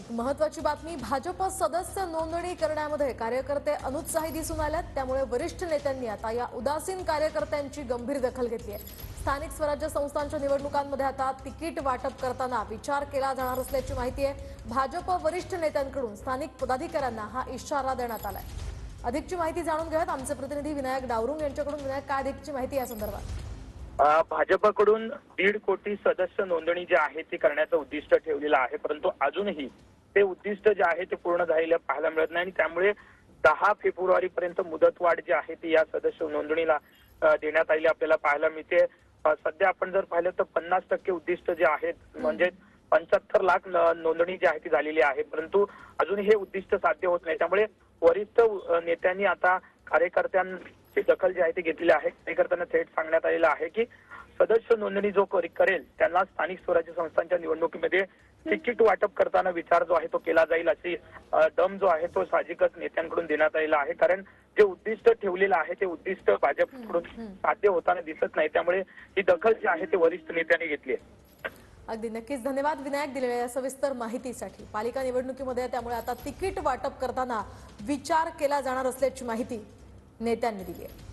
एक महत्त्वाची बातमी, भाजप सदस्य नोंदणी करण्यामध्ये कार्यकर्ते अनुत्साही दिसून आलेत। त्यामुळे वरिष्ठ नेत्यांनी आता या उदासीन कार्यकर्त्यांची गंभीर दखल घेतली आहे। स्थानिक स्वराज्य संस्थांच्या निवडणुकांमध्ये आता तिकीट वाटप करताना विचार केला जाणार असल्याची माहिती आहे। भाजप वरिष्ठ नेत्यांकडून स्थानिक पदाधिकाऱ्यांना हा इशारा देण्यात आलाय। अधिकची माहिती जाणून घेऊयात आमचे प्रतिनिधी विनायक डावरुंग यांच्याकडून। विनायक, काय अधिकची माहिती या संदर्भात? भाजपकडून 1.5 कोटी सदस्य नोंदणी जी आहे ती करण्याचं उद्दिष्ट ठेवलेलं आहे, परंतु अजूनही ते उद्दिष्ट जे आहे ते पूर्ण झालेलं पाहायला मिळत नाही आणि त्यामुळे 10 फेब्रुवारीपर्यंत मुदतवाढ जी आहे ती या सदस्य नोंदणीला देण्यात आलेली आपल्याला पाहायला मिळते। सध्या आपण जर पाहिलं तर 50% उद्दिष्ट जे आहेत म्हणजे 75 लाख नोंदणी जी आहे ती झालेली आहे, परंतु अजून हे उद्दिष्ट साध्य होत नाही। त्यामुळे वरिष्ठ नेत्यांनी आता कार्यकर्त्यांची दखल जी आहे ती घेतलेली आहे। कार्यकर्त्यांना थेट सांगण्यात आलेलं आहे की सदस्य नोंदणी जो करेल त्यांना स्थानिक स्वराज्य संस्थांच्या निवडणुकीमध्ये तिकीट वाटप करताना विचार जो आहे तो केला जाईल, अशी दम जो आहे तो साहजिकच नेत्यांकडून देण्यात आलेला आहे। कारण जे उद्दिष्ट ठेवलेलं आहे ते उद्दिष्ट भाजपकडून साध्य होताना दिसत नाही, त्यामुळे ही दखल जी आहे ते वरिष्ठ नेत्यांनी घेतली आहे। अगदी नक्कीच धन्यवाद विनायक दिलेल्या सविस्तर माहितीसाठी। पालिका निवडणुकीमध्ये त्यामुळे आता तिकीट वाटप करताना विचार केला जाणार असल्याची माहिती नेत्यांनी दिली आहे।